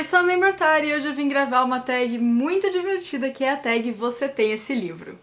Oi, eu sou a Memortar e hoje eu vim gravar uma tag muito divertida que é a tag Você Tem Esse Livro.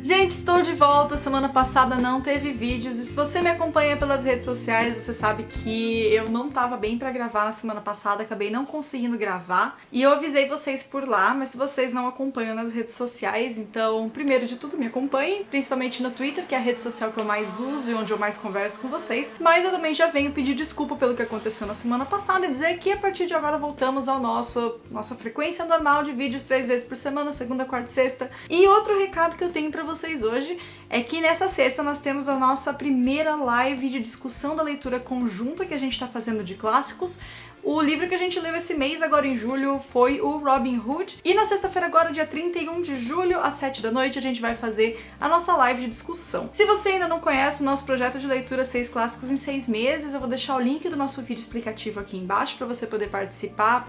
Gente, estou de volta. Semana passada não teve vídeos e se você me acompanha pelas redes sociais, você sabe que eu não tava bem pra gravar na semana passada, acabei não conseguindo gravar e eu avisei vocês por lá, mas se vocês não acompanham nas redes sociais, então, primeiro de tudo, me acompanhem, principalmente no Twitter, que é a rede social que eu mais uso e onde eu mais converso com vocês, mas eu também já venho pedir desculpa pelo que aconteceu na semana passada e dizer que a partir de agora voltamos ao nossa frequência normal de vídeos 3 vezes por semana, segunda, quarta e sexta. E outro recado que eu tenho pra vocês hoje é que nessa sexta nós temos a nossa primeira live de discussão da leitura conjunta que a gente está fazendo de clássicos. O livro que a gente leu esse mês, agora em julho, foi o Robin Hood. E na sexta-feira, agora, dia 31 de julho, às 7 da noite, a gente vai fazer a nossa live de discussão. Se você ainda não conhece o nosso projeto de leitura 6 clássicos em 6 meses, eu vou deixar o link do nosso vídeo explicativo aqui embaixo para você poder participar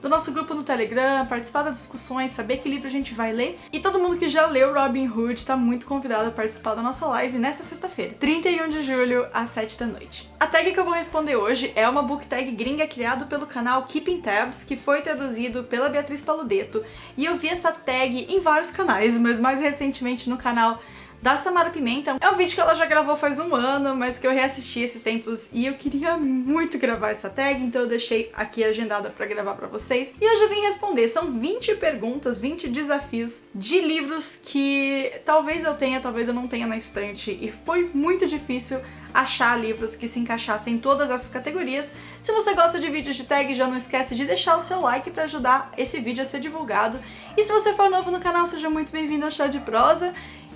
do nosso grupo no Telegram, participar das discussões, saber que livro a gente vai ler. E todo mundo que já leu Robin Hood está muito convidado a participar da nossa live nessa sexta-feira, 31 de julho, às 7 da noite. A tag que eu vou responder hoje é uma book tag gringa criado pelo canal Keeping Tabs, que foi traduzido pela Beatriz Paludeto, e eu vi essa tag em vários canais, mas mais recentemente no canal da Samara Pimenta. É um vídeo que ela já gravou faz um ano, mas que eu reassisti esses tempos e eu queria muito gravar essa tag, então eu deixei aqui agendada pra gravar pra vocês. E hoje eu vim responder, são 20 perguntas, 20 desafios de livros que talvez eu tenha, talvez eu não tenha na estante, e foi muito difícil achar livros que se encaixassem em todas essas categorias. Se você gosta de vídeos de tag, já não esquece de deixar o seu like para ajudar esse vídeo a ser divulgado. E se você for novo no canal, seja muito bem-vindo ao Chá de Prosa.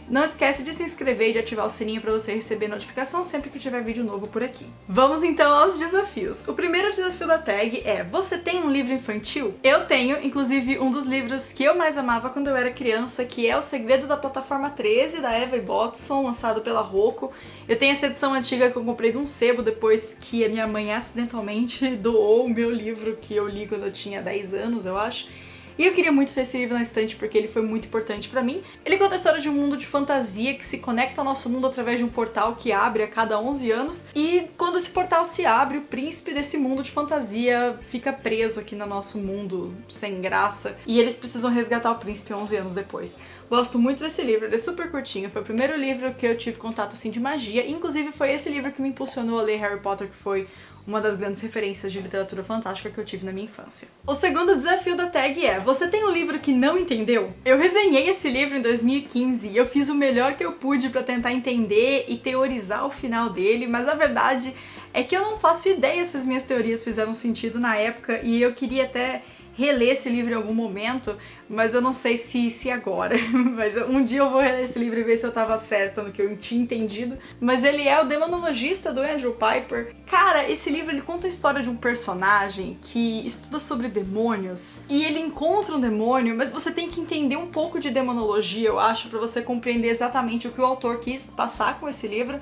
Não esquece de se inscrever e de ativar o sininho para você receber notificação sempre que tiver vídeo novo por aqui. Vamos então aos desafios. O primeiro desafio da tag é: você tem um livro infantil? Eu tenho, inclusive um dos livros que eu mais amava quando eu era criança, que é O Segredo da Plataforma 13, da Eva Botson, lançado pela Rocco. Eu tenho essa edição antiga que eu comprei de um sebo depois que a minha mãe acidentalmente doou o meu livro que eu li quando eu tinha 10 anos, eu acho. E eu queria muito ter esse livro na estante porque ele foi muito importante pra mim. Ele conta a história de um mundo de fantasia que se conecta ao nosso mundo através de um portal que abre a cada 11 anos. E quando esse portal se abre, o príncipe desse mundo de fantasia fica preso aqui no nosso mundo sem graça. E eles precisam resgatar o príncipe 11 anos depois. Gosto muito desse livro, ele é super curtinho. Foi o primeiro livro que eu tive contato assim de magia. Inclusive foi esse livro que me impulsionou a ler Harry Potter, que foi uma das grandes referências de literatura fantástica que eu tive na minha infância. O segundo desafio da tag é: você tem um livro que não entendeu? Eu resenhei esse livro em 2015 e eu fiz o melhor que eu pude pra tentar entender e teorizar o final dele, mas a verdade é que eu não faço ideia se as minhas teorias fizeram sentido na época e eu queria até reler esse livro em algum momento, mas eu não sei se agora. Mas um dia eu vou reler esse livro e ver se eu tava certa no que eu tinha entendido. Mas ele é O Demonologista, do Andrew Piper. Cara, esse livro ele conta a história de um personagem que estuda sobre demônios e ele encontra um demônio, mas você tem que entender um pouco de demonologia, eu acho, pra você compreender exatamente o que o autor quis passar com esse livro.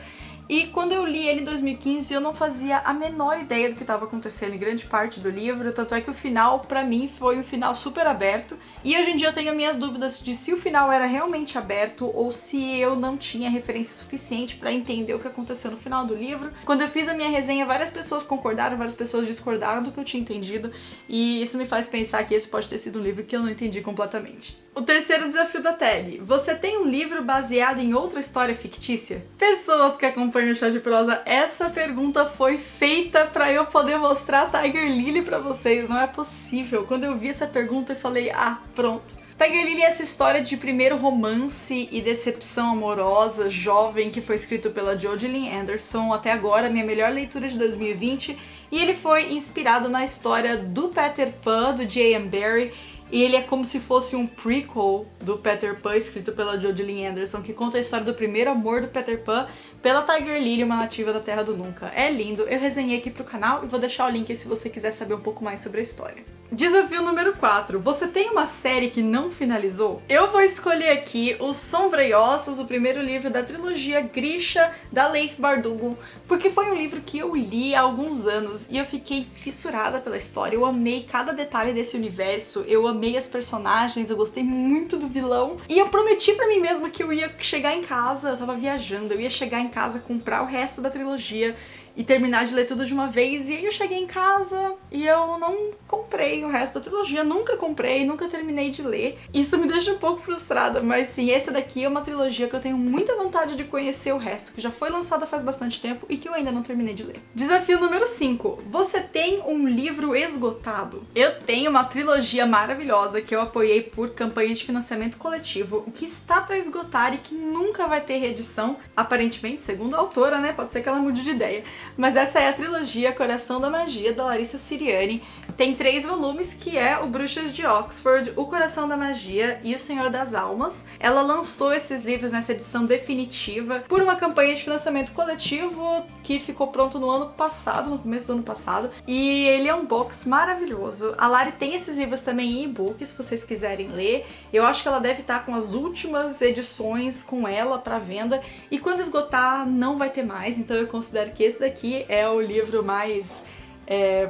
E quando eu li ele em 2015, eu não fazia a menor ideia do que estava acontecendo em grande parte do livro, tanto é que o final, pra mim, foi um final super aberto. E hoje em dia eu tenho minhas dúvidas de se o final era realmente aberto ou se eu não tinha referência suficiente pra entender o que aconteceu no final do livro. Quando eu fiz a minha resenha, várias pessoas concordaram, várias pessoas discordaram do que eu tinha entendido, e isso me faz pensar que esse pode ter sido um livro que eu não entendi completamente. O terceiro desafio da tag: você tem um livro baseado em outra história fictícia? Pessoas que acompanham o Chá de Prosa, essa pergunta foi feita pra eu poder mostrar Tiger Lily pra vocês, não é possível. Quando eu vi essa pergunta eu falei, pronto. Tiger Lily é essa história de primeiro romance e decepção amorosa jovem que foi escrito pela Jo Gillian Anderson, até agora minha melhor leitura de 2020, e ele foi inspirado na história do Peter Pan, do J.M. Barrie. E ele é como se fosse um prequel do Peter Pan, escrito pela Jo Gillian Anderson, que conta a história do primeiro amor do Peter Pan pela Tiger Lily, uma nativa da Terra do Nunca. É lindo, eu resenhei aqui pro canal e vou deixar o link aí se você quiser saber um pouco mais sobre a história. Desafio número 4. Você tem uma série que não finalizou? Eu vou escolher aqui Os Sombra e Ossos, o primeiro livro da trilogia Grisha, da Leigh Bardugo, porque foi um livro que eu li há alguns anos e eu fiquei fissurada pela história. Eu amei cada detalhe desse universo, eu amei as personagens, eu gostei muito do vilão, e eu prometi pra mim mesma que eu ia chegar em casa, eu tava viajando, eu ia chegar em casa comprar o resto da trilogia e terminar de ler tudo de uma vez, e aí eu cheguei em casa e eu não comprei o resto da trilogia, nunca comprei, nunca terminei de ler. Isso me deixa um pouco frustrada, mas sim, esse daqui é uma trilogia que eu tenho muita vontade de conhecer o resto, que já foi lançada faz bastante tempo e que eu ainda não terminei de ler. Desafio número 5. Você tem um livro esgotado? Eu tenho uma trilogia maravilhosa que eu apoiei por campanha de financiamento coletivo, que está para esgotar e que nunca vai ter reedição, aparentemente, segundo a autora, né? Pode ser que ela mude de ideia. Mas essa é a trilogia Coração da Magia, da Larissa Siriani. Tem 3 volumes, que é o Bruxas de Oxford, o Coração da Magia e o Senhor das Almas. Ela lançou esses livros nessa edição definitiva por uma campanha de financiamento coletivo que ficou pronto no ano passado, no começo do ano passado. E ele é um box maravilhoso. A Lari tem esses livros também em e-book, se vocês quiserem ler. Eu acho que ela deve estar com as últimas edições com ela para venda. E quando esgotar, não vai ter mais. Então eu considero que esse daqui é o livro mais...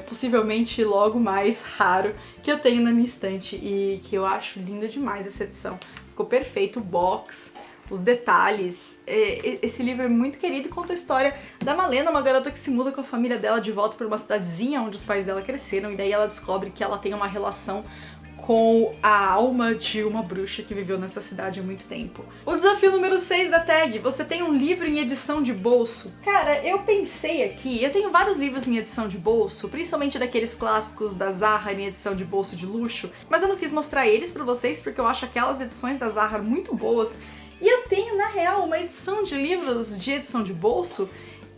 possivelmente logo mais raro que eu tenho na minha estante e que eu acho lindo demais essa edição. Ficou perfeito o box, os detalhes. Esse livro é muito querido e conta a história da Malena, uma garota que se muda com a família dela de volta para uma cidadezinha onde os pais dela cresceram, e daí ela descobre que ela tem uma relação com a alma de uma bruxa que viveu nessa cidade há muito tempo. O desafio número 6 da tag: você tem um livro em edição de bolso? Cara, eu pensei aqui, eu tenho vários livros em edição de bolso, principalmente daqueles clássicos da Zahar em edição de bolso de luxo, mas eu não quis mostrar eles pra vocês porque eu acho aquelas edições da Zahar muito boas. E eu tenho, na real, uma edição de livros de edição de bolso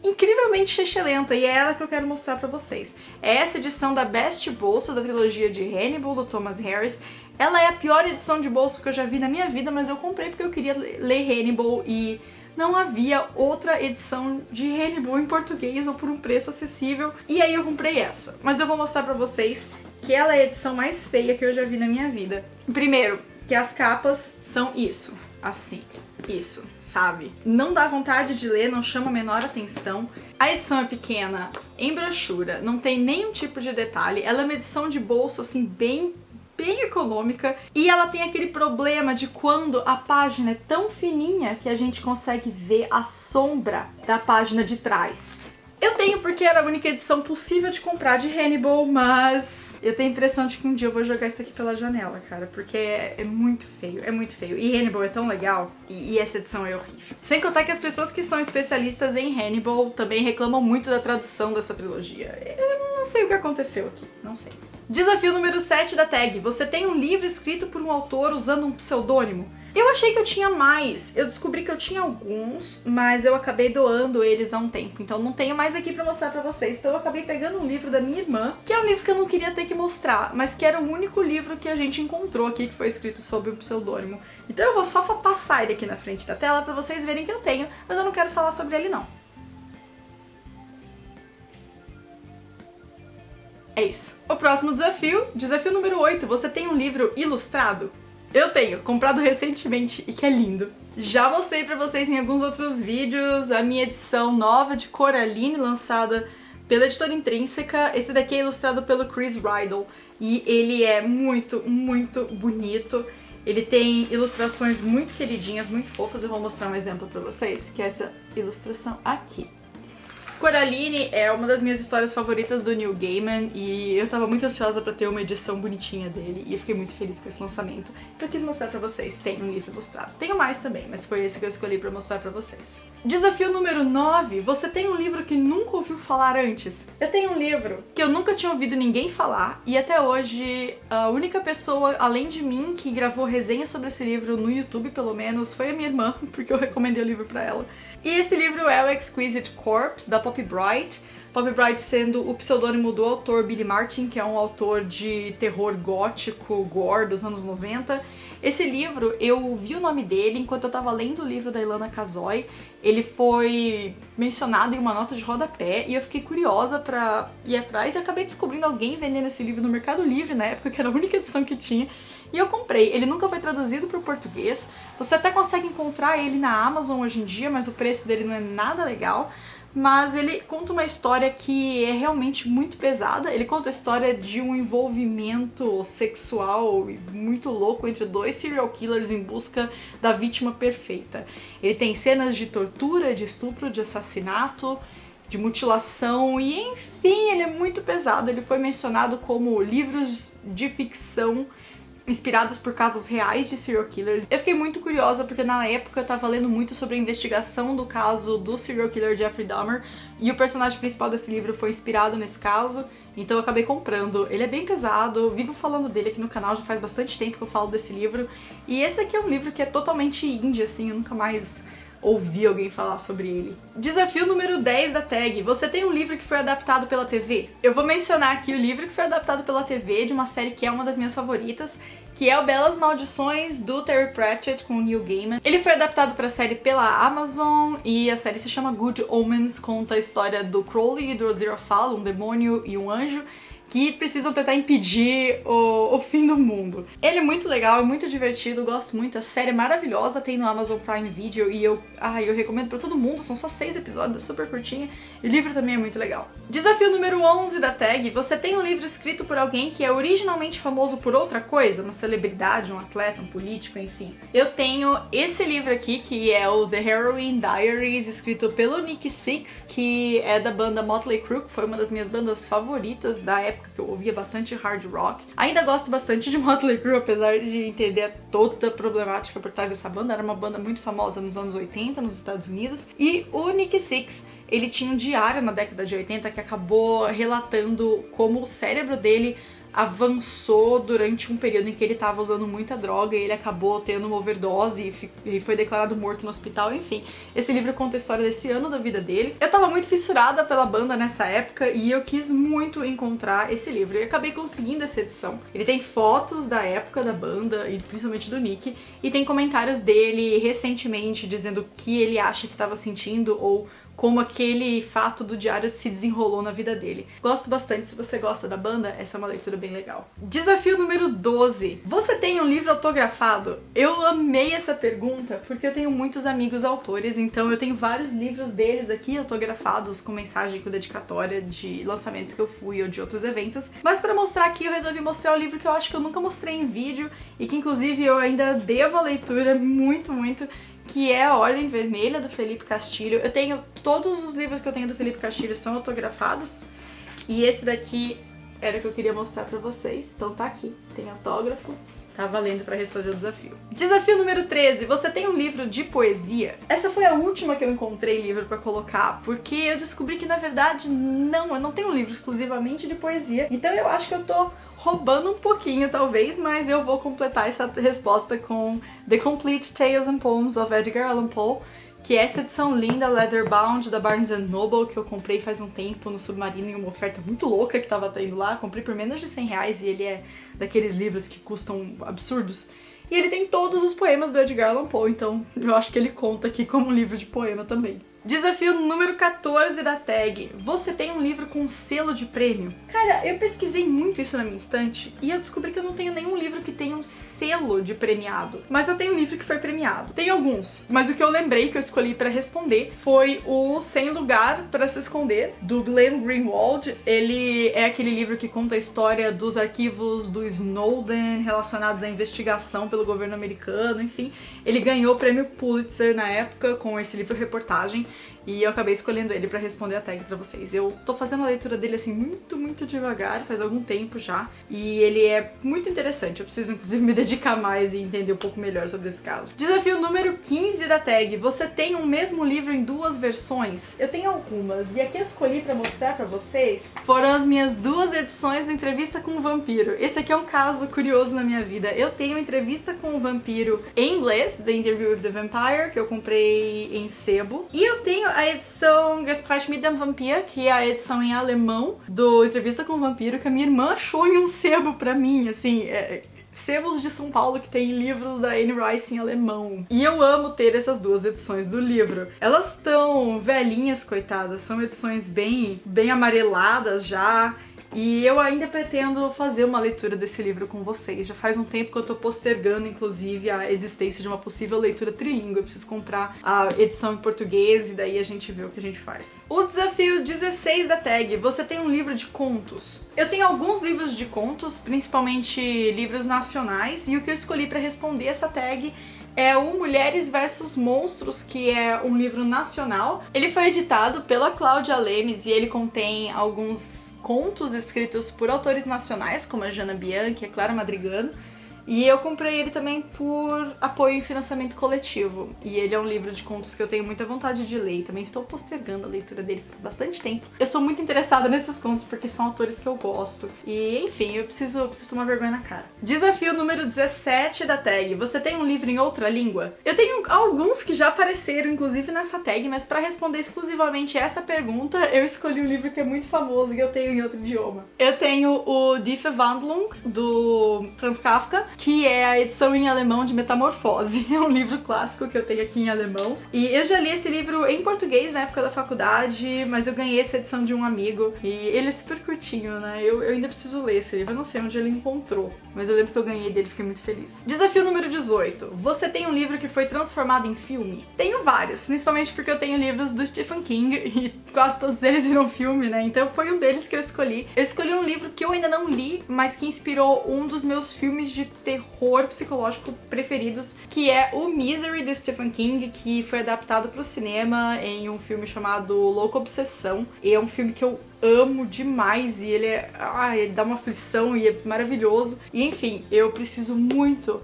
incrivelmente excelente, e é ela que eu quero mostrar pra vocês. É essa edição da Best Bolso da trilogia de Hannibal, do Thomas Harris. Ela é a pior edição de bolso que eu já vi na minha vida, mas eu comprei porque eu queria ler Hannibal e não havia outra edição de Hannibal em português ou por um preço acessível, e aí eu comprei essa. Mas eu vou mostrar pra vocês que ela é a edição mais feia que eu já vi na minha vida. Primeiro, que as capas são isso, assim. Isso, sabe? Não dá vontade de ler, não chama a menor atenção. A edição é pequena, em brochura, não tem nenhum tipo de detalhe. Ela é uma edição de bolso, assim, bem econômica. E ela tem aquele problema de quando a página é tão fininha que a gente consegue ver a sombra da página de trás. Eu tenho porque era a única edição possível de comprar de Hannibal, mas eu tenho a impressão de que um dia eu vou jogar isso aqui pela janela, cara, porque é muito feio, é muito feio. E Hannibal é tão legal, e essa edição é horrível. Sem contar que as pessoas que são especialistas em Hannibal também reclamam muito da tradução dessa trilogia. Eu não sei o que aconteceu aqui, não sei. Desafio número 7 da tag: você tem um livro escrito por um autor usando um pseudônimo? Eu achei que eu tinha mais, eu descobri que eu tinha alguns, mas eu acabei doando eles há um tempo, então não tenho mais aqui pra mostrar pra vocês. Então eu acabei pegando um livro da minha irmã, que é um livro que eu não queria ter que mostrar, mas que era o único livro que a gente encontrou aqui que foi escrito sob um pseudônimo. Então eu vou só passar ele aqui na frente da tela pra vocês verem que eu tenho, mas eu não quero falar sobre ele não. É isso. O próximo desafio, desafio número 8, você tem um livro ilustrado? Eu tenho, comprado recentemente e que é lindo. Já mostrei pra vocês em alguns outros vídeos a minha edição nova de Coraline, lançada pela editora Intrínseca. Esse daqui é ilustrado pelo Chris Riddle e ele é muito bonito. Ele tem ilustrações muito queridinhas, muito fofas. Eu vou mostrar um exemplo pra vocês, que é essa ilustração aqui. Coraline é uma das minhas histórias favoritas do Neil Gaiman e eu tava muito ansiosa pra ter uma edição bonitinha dele e eu fiquei muito feliz com esse lançamento. Então eu quis mostrar pra vocês, tem um livro ilustrado. Tenho mais também, mas foi esse que eu escolhi pra mostrar pra vocês. Desafio número 9, você tem um livro que nunca ouviu falar antes? Eu tenho um livro que eu nunca tinha ouvido ninguém falar e até hoje a única pessoa, além de mim, que gravou resenha sobre esse livro no YouTube, pelo menos, foi a minha irmã, porque eu recomendei o livro pra ela. E esse livro é o Exquisite Corpse, da Poppy Bright. Poppy Bright sendo o pseudônimo do autor Billy Martin, que é um autor de terror gótico, gore, dos anos 90. Esse livro, eu vi o nome dele enquanto eu tava lendo o livro da Ilana Kazoy. Ele foi mencionado em uma nota de rodapé e eu fiquei curiosa pra ir atrás e acabei descobrindo alguém vendendo esse livro no Mercado Livre na época, que era a única edição que tinha. E eu comprei. Ele nunca foi traduzido para o português. Você até consegue encontrar ele na Amazon hoje em dia, mas o preço dele não é nada legal. mas ele conta uma história que é realmente muito pesada. Ele conta a história de um envolvimento sexual muito louco entre dois serial killers em busca da vítima perfeita. Ele tem cenas de tortura, de estupro, de assassinato, de mutilação e, enfim, ele é muito pesado. Ele foi mencionado como livros de ficção inspirados por casos reais de serial killers. Eu fiquei muito curiosa porque na época eu tava lendo muito sobre a investigação do caso do serial killer Jeffrey Dahmer e o personagem principal desse livro foi inspirado nesse caso, então eu acabei comprando. Ele é bem pesado, eu vivo falando dele aqui no canal, já faz bastante tempo que eu falo desse livro, e esse aqui é um livro que é totalmente indie, assim, eu nunca mais ouvi alguém falar sobre ele. Desafio número 10 da tag. Você tem um livro que foi adaptado pela TV? Eu vou mencionar aqui o livro que foi adaptado pela TV de uma série que é uma das minhas favoritas, que é o Belas Maldições, do Terry Pratchett com o Neil Gaiman. Ele foi adaptado pra série pela Amazon e a série se chama Good Omens, conta a história do Crowley e do Aziraphale, um demônio e um anjo, que precisam tentar impedir o fim do mundo. Ele é muito legal, é muito divertido, eu gosto muito, a série é maravilhosa, tem no Amazon Prime Video e eu recomendo pra todo mundo, são só 6 episódios, é super curtinha, e o livro também é muito legal. Desafio número 11 da tag. Você tem um livro escrito por alguém que é originalmente famoso por outra coisa, uma celebridade, um atleta, um político, enfim. Eu tenho esse livro aqui, que é o The Heroine Diaries, escrito pelo Nikki Sixx, que é da banda Motley Crue, que foi uma das minhas bandas favoritas da época que eu ouvia bastante hard rock. Ainda gosto bastante de Motley Crue, apesar de entender toda a problemática por trás dessa banda. Era uma banda muito famosa nos anos 80 nos Estados Unidos. E o Nikki Sixx, ele tinha um diário na década de 80 que acabou relatando como o cérebro dele avançou durante um período em que ele estava usando muita droga e ele acabou tendo uma overdose e foi declarado morto no hospital, enfim. Esse livro conta a história desse ano da vida dele. Eu tava muito fissurada pela banda nessa época e eu quis muito encontrar esse livro e acabei conseguindo essa edição. Ele tem fotos da época da banda e principalmente do Nick, e tem comentários dele recentemente dizendo o que ele acha que estava sentindo ou como aquele fato do diário se desenrolou na vida dele. Gosto bastante, se você gosta da banda, essa é uma leitura bem legal. Desafio número 12. Você tem um livro autografado? Eu amei essa pergunta porque eu tenho muitos amigos autores, então eu tenho vários livros deles aqui autografados com mensagem, com dedicatória de lançamentos que eu fui ou de outros eventos. Mas pra mostrar aqui eu resolvi mostrar o livro que eu acho que eu nunca mostrei em vídeo e que inclusive eu ainda devo a leitura muito, que é a Ordem Vermelha, do Felipe Castilho. Eu tenho todos os livros que eu tenho do Felipe Castilho são autografados, e esse daqui era o que eu queria mostrar pra vocês, então tá aqui, tem autógrafo, tá valendo pra responder o desafio. Desafio número 13, você tem um livro de poesia? Essa foi a última que eu encontrei livro pra colocar, porque eu descobri que na verdade eu não tenho um livro exclusivamente de poesia, então eu acho que eu tô roubando um pouquinho, talvez, mas eu vou completar essa resposta com The Complete Tales and Poems of Edgar Allan Poe, que é essa edição linda, leatherbound, da Barnes & Noble, que eu comprei faz um tempo no Submarino em uma oferta muito louca que tava tendo lá. Comprei por menos de R$100 e ele é daqueles livros que custam absurdos. E ele tem todos os poemas do Edgar Allan Poe, então eu acho que ele conta aqui como um livro de poema também. Desafio número 14 da tag. Você tem um livro com selo de prêmio? Cara, eu pesquisei muito isso na minha estante e eu descobri que eu não tenho nenhum livro que tenha um selo de premiado. Mas eu tenho um livro que foi premiado. Tem alguns, mas o que eu lembrei que eu escolhi pra responder foi o Sem Lugar para Se Esconder, do Glenn Greenwald. Ele é aquele livro que conta a história dos arquivos do Snowden relacionados à investigação pelo governo americano, enfim. Ele ganhou o prêmio Pulitzer na época com esse livro-reportagem. E eu acabei escolhendo ele pra responder a tag pra vocês. Eu tô fazendo a leitura dele assim muito devagar, faz algum tempo já. E ele é muito interessante, eu preciso inclusive me dedicar mais e entender um pouco melhor sobre esse caso. Desafio número 15 da tag. Você tem um mesmo livro em duas versões? Eu tenho algumas, e aqui eu escolhi pra mostrar pra vocês foram as minhas duas edições do Entrevista com o Vampiro. Esse aqui é um caso curioso na minha vida. Eu tenho Entrevista com o Vampiro em inglês, The Interview with the Vampire, que eu comprei em sebo. E eu tenho a edição Gespräch mit dem Vampir, que é a edição em alemão do Entrevista com o Vampiro, que a minha irmã achou em um sebo pra mim, assim, sebos de São Paulo que tem livros da Anne Rice em alemão. E eu amo ter essas duas edições do livro. Elas estão velhinhas, coitadas, são edições bem amareladas já. E eu ainda pretendo fazer uma leitura desse livro com vocês. Já faz um tempo que eu tô postergando, inclusive, a existência de uma possível leitura trilingue. Eu preciso comprar a edição em português e daí a gente vê o que a gente faz. O desafio 16 da tag. Você tem um livro de contos? Eu tenho alguns livros de contos, principalmente livros nacionais, e o que eu escolhi para responder essa tag é o Mulheres versus Monstros, que é um livro nacional. Ele foi editado pela Cláudia Lemes e ele contém alguns contos escritos por autores nacionais, como a Jana Bianchi e a Clara Madrigano. E eu comprei ele também por apoio em financiamento coletivo. E ele é um livro de contos que eu tenho muita vontade de ler. E também estou postergando a leitura dele por bastante tempo. Eu sou muito interessada nesses contos porque são autores que eu gosto. E, enfim, eu preciso tomar vergonha na cara. Desafio número 17 da tag. Você tem um livro em outra língua? Eu tenho alguns que já apareceram, inclusive, nessa tag. Mas para responder exclusivamente essa pergunta, eu escolhi um livro que é muito famoso e eu tenho em outro idioma. Eu tenho o Die Verwandlung, do Franz Kafka, que é a edição em alemão de Metamorfose. É um livro clássico que eu tenho aqui em alemão. E eu já li esse livro em português na época da faculdade, mas eu ganhei essa edição de um amigo. E ele é super curtinho, né? Eu ainda preciso ler esse livro. Eu não sei onde ele encontrou, mas eu lembro que eu ganhei dele e fiquei muito feliz. Desafio número 18. Você tem um livro que foi transformado em filme? Tenho vários, principalmente porque eu tenho livros do Stephen King e quase todos eles viram filme, né? Então foi um deles que eu escolhi. Eu escolhi um livro que eu ainda não li, mas que inspirou um dos meus filmes de terror psicológico preferidos, que é o Misery, do Stephen King, que foi adaptado para o cinema em um filme chamado Louca Obsessão. E é um filme que eu amo demais e ele ele dá uma aflição e é maravilhoso. E enfim, eu preciso muito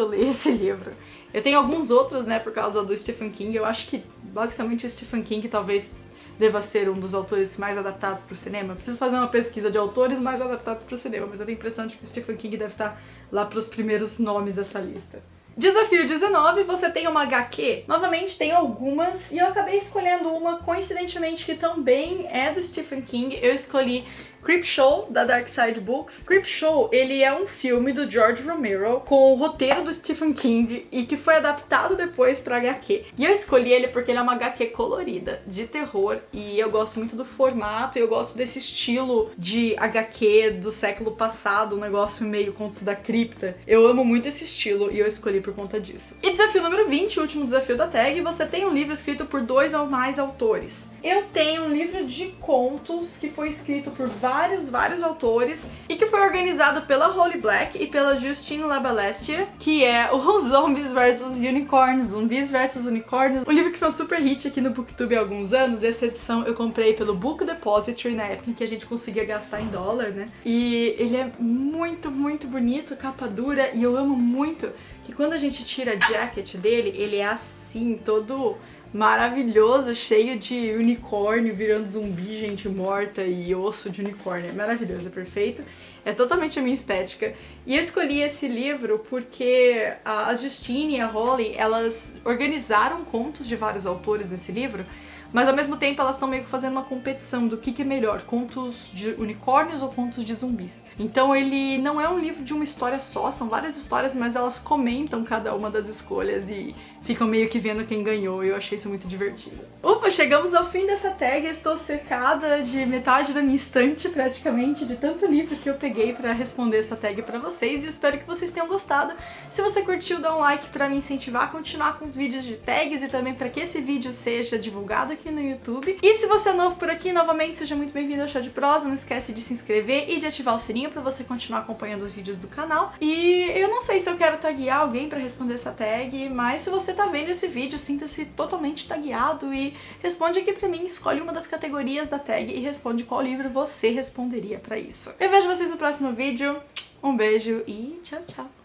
ler esse livro. Eu tenho alguns outros, né, por causa do Stephen King. Eu acho que basicamente o Stephen King talvez deva ser um dos autores mais adaptados para o cinema. Eu preciso fazer uma pesquisa de autores mais adaptados para o cinema, mas eu tenho a impressão de que o Stephen King deve estar lá para os primeiros nomes dessa lista. Desafio 19, você tem uma HQ? Novamente, tem algumas e eu acabei escolhendo uma, coincidentemente, que também é do Stephen King. Eu escolhi Creepshow, da Dark Side Books. Creepshow, ele é um filme do George Romero com o roteiro do Stephen King e que foi adaptado depois pra HQ. E eu escolhi ele porque ele é uma HQ colorida, de terror, e eu gosto muito do formato e eu gosto desse estilo de HQ do século passado, um negócio meio Contos da Cripta. Eu amo muito esse estilo e eu escolhi por conta disso. E desafio número 20, o último desafio da tag, você tem um livro escrito por 2 ou mais autores. Eu tenho um livro de contos que foi escrito por vários autores e que foi organizado pela Holly Black e pela Justine Labalestier, que é o Zombies vs Unicorns, Zumbis vs Unicórnios, um livro que foi um super hit aqui no Booktube há alguns anos. Essa edição eu comprei pelo Book Depository na época em que a gente conseguia gastar em dólar, né? E ele é muito bonito, capa dura, e eu amo muito que quando a gente tira a jacket dele, ele é assim, todo maravilhoso, cheio de unicórnio virando zumbi, gente morta e osso de unicórnio. É maravilhoso, é perfeito. É totalmente a minha estética. E eu escolhi esse livro porque a Justine e a Holly, elas organizaram contos de vários autores nesse livro, mas ao mesmo tempo elas estão meio que fazendo uma competição do que é melhor, contos de unicórnios ou contos de zumbis. Então ele não é um livro de uma história só, são várias histórias, mas elas comentam cada uma das escolhas e ficam meio que vendo quem ganhou, e eu achei isso muito divertido. Ufa, chegamos ao fim dessa tag, eu estou cercada de metade da minha estante praticamente, de tanto livro que eu peguei pra responder essa tag pra vocês, e eu espero que vocês tenham gostado. Se você curtiu, dá um like pra me incentivar a continuar com os vídeos de tags e também pra que esse vídeo seja divulgado aqui no YouTube. E se você é novo por aqui, novamente, seja muito bem-vindo ao Chá de Prosa, não esquece de se inscrever e de ativar o sininho pra você continuar acompanhando os vídeos do canal. E eu não sei se eu quero taguear alguém pra responder essa tag, mas se você tá vendo esse vídeo, sinta-se totalmente tagueado e responde aqui pra mim, escolhe uma das categorias da tag e responde qual livro você responderia pra isso. Eu vejo vocês no próximo vídeo, um beijo e tchau, tchau!